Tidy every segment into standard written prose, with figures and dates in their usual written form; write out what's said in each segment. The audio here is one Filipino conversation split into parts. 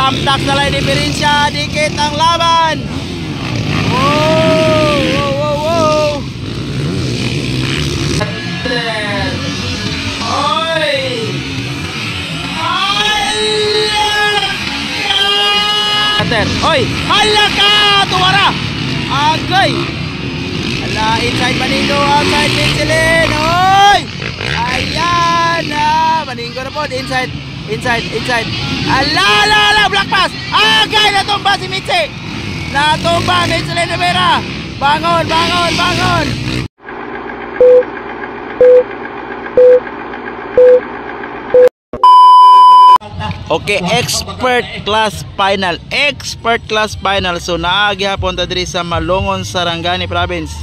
Tamtak na lang diferensya. Dikit ang laban. Wow, wow, wow, wow. Oy! Oy! Hala ka! Tuwara! Agay! Hala, inside Maningo, outside Michelin. Oy! Ayan na! Maningo na po, inside. Ala, black pass! Agay! Natumba si Michi! Natumba, Michelin Rivera! Bangon! Okay, expert class final. So naagihapon ta diri sa Malungon, Sarangani province.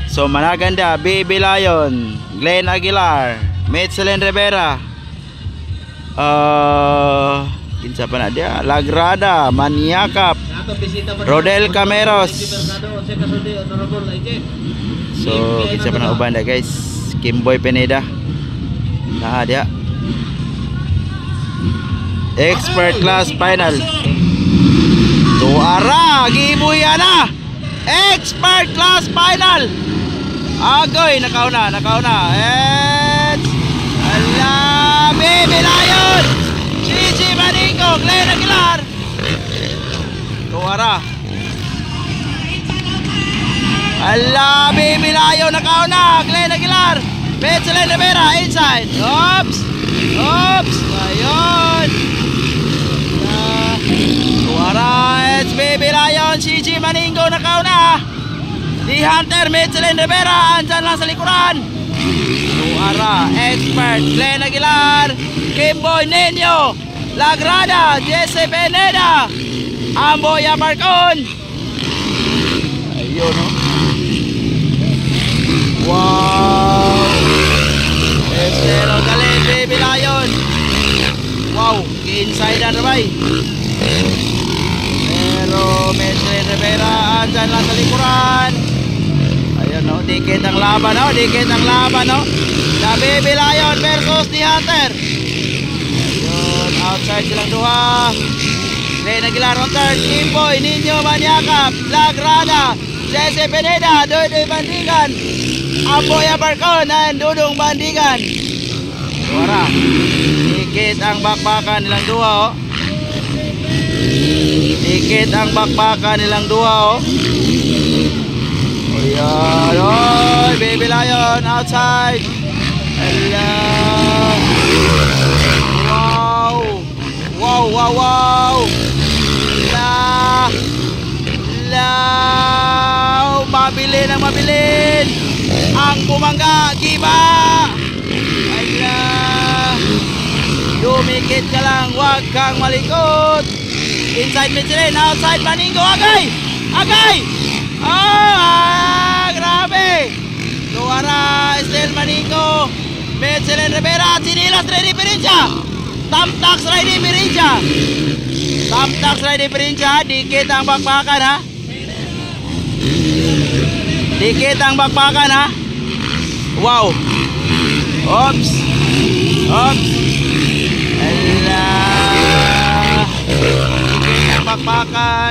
So managanda Baby Lion, Glenn Aguilar, Michelin Rivera, kinsa pa na dia, Lagrada, Maniakap, Rodel Cameros. So kinsa pa na uban da guys, Kimboy Pineda. Nah dia expert class final. Tuara gibuyana. Expert class final. Agoy nakauna. Ala Baby Lion. Gigi Maningo, Glenn Aguilar. Tuara. Ala Baby Lion nakauna, Glenn Aguilar. Michelin Rivera inside. Oops. Ayun. Tuara, it's Baby Lion, Gigi Maningo nakauna. Si Hunter, Michelin Rivera, andyan lang sa likuran. Tuara, expert, Glenn Aguilar, Kimboy Nino, Lagrada, Jesse Pineda, Amboya Barcon. Ayun, no? Wow. Estero galing, Baby Lion. Wow, inside na bay. Pero Michelin Rivera andyan lang sa likuran. Ayun, no, dikit ang laban, no. The Baby Lion versus the Hunter. Ayun, outside silang duha. Glenn Aguilar on third, Kimboy, Nino Maniakap, Lagrada, Jesse Pineda, Doy Bandigan, Amboya Barcon, and Dudong Bandigan. Suara, dikit ang bakbakan nilang duha, oh. Ayan, oy, Baby Lion outside. Ayan. Wow. Mabilin ang bumangga, Giba. Ayan. Dumikit ka lang, wag kang malikot. Inside Michelin, outside Maningo. Agay! Grabe! Tuara, still Maningo, Michelin Rivera, Sinilas, ready Pirincha. Tamtak ready Pirincha. Dikit ang bakbakan, ha? Wow. Oops.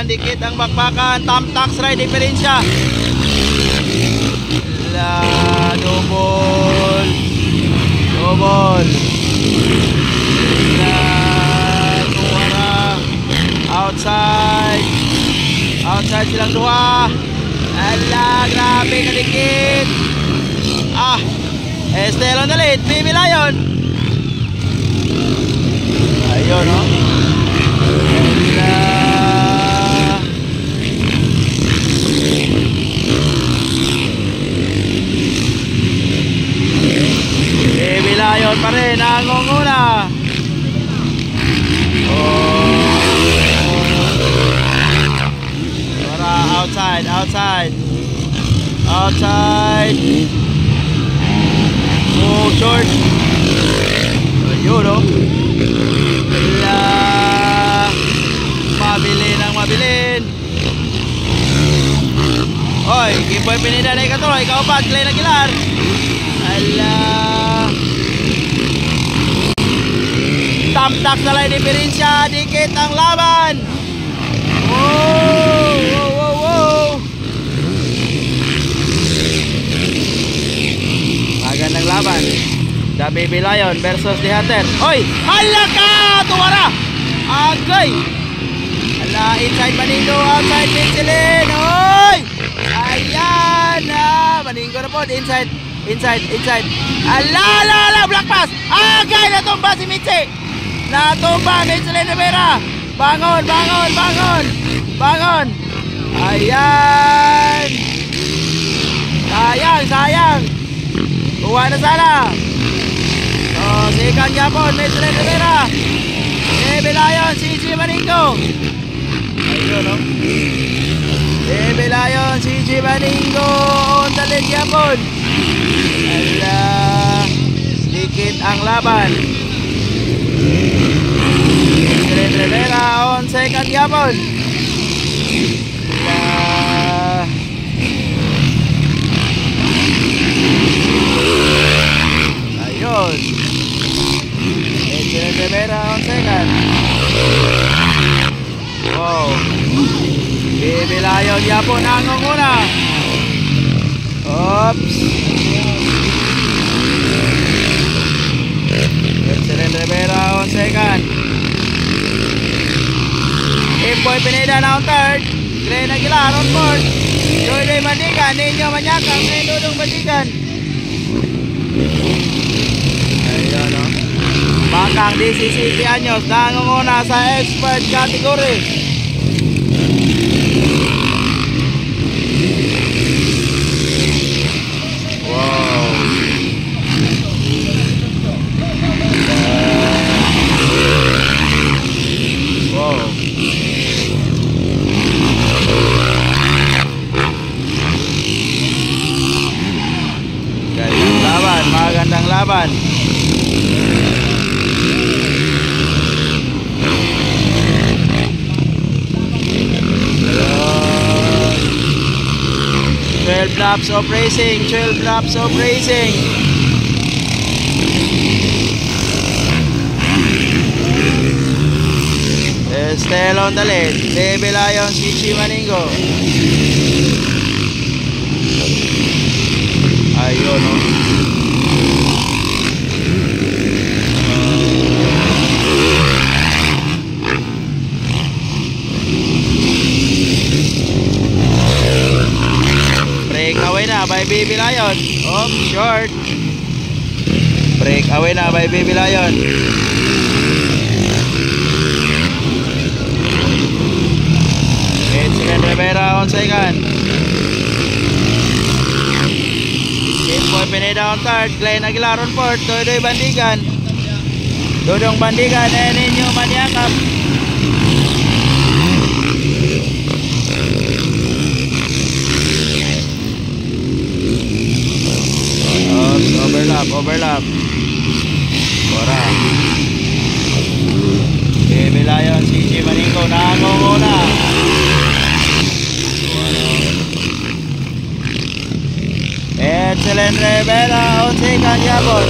Dikit ang bakbakan. Tamtak ready Pirincha. Double. Tuara. Outside silang dua. Ala, grabe kadikit. Estelo na late, Baby Lion. Ayun, no? Baby Lion pa rin, nangunguna. Outside. Oh, short. Ayun, no? Mabilin. Oy, Kimboy Pineda na ikaw, ikaw pa, Glenn Aguilar. Tamtak na lang diferensya. Dikit ang laban. Wow. Magandang laban. The Baby Lion versus The Hunter. Oy! Hala ka! Tuwara! Agay! Hala, inside Maningo, outside Michelin. Oy! Ayan! Maningo na po. Inside. Ala! Black pass! Agay! Natumba si Mitzi! Natumba! Michelin Rivera! Bangon! Ayan! Sayang! Kuha na sana! Second yapon, Michelin Rivera! Baby Lion, CG Maningo! Ayun, no? Baby Lion, CG Maningo! On the lead yapon! Ala! Dikit ang laban! Michelin Rivera on second yapon! Ayun! Michelin Rivera on second. Wow! Baby Lion yapon nangunguna. Oops! Michelin Rivera on second. Imboy Pineda na on third. Glenn Aguilar on fourth. Joy Mandigan, Ninyo Manyakang, Dudong Basigan. Ayun, no? Bakang 17 anyos, nangunguna sa expert category. Wow. Wow. Magandang laban. Twelve laps of racing. Still on the lead. Baby Lion, CG Maningo. Ayun, no? Breakaway na by Baby Lion. Oh, short. Breakaway na by Baby Lion. Michelin Rivera on second. Imboy Pineda on third. Glenn Aguilar on fourth. Doy Bandigan. Dudong Bandigan and Ninyo Manyakang. Overlap. Bora. Baby Lion, CG Maningo, nangunguna. Michelin Rivera on second yapon.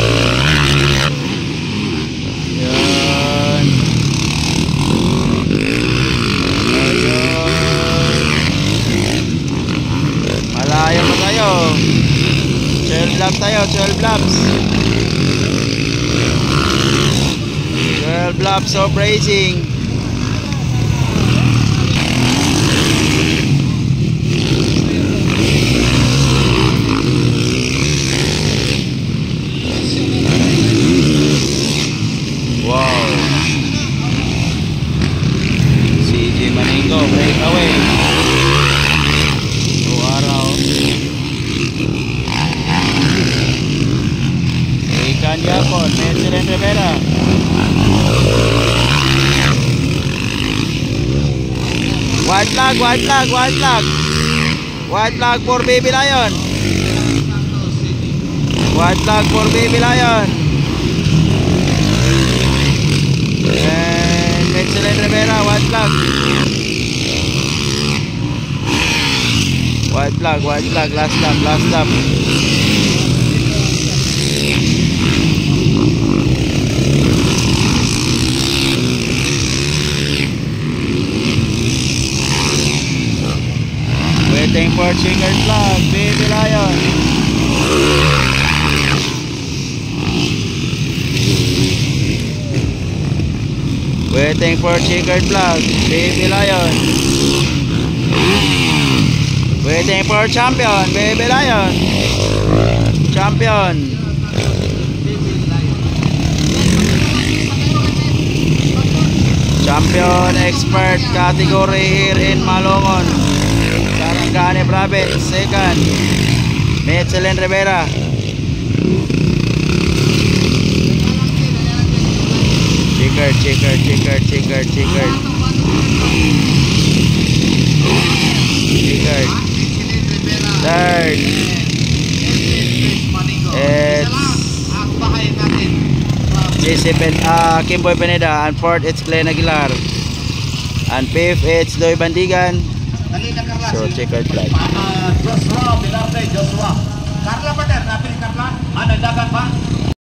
Yun. Malayo pa tayo. 12 laps tayo, 12 laps. 12 laps of racing. Wow. CG Maningo, breakaway. Yapon, Michelin Rivera. White flag for Baby Lion. And Michelin Rivera, white flag, last lap. for checkered flag, Baby Lion. Waiting for checkered flag, Baby Lion. Waiting for champion, Baby Lion. Champion. Champion expert category here in Malongon. Sarangani Province. Second, Michelin Rivera. Checkered. Checkered. Third, it's Kimboy Pineda. And fourth, it's Glenn Aguilar. And fifth, it's Doy Bandigan. So checkered flag. Joshua, Joshua.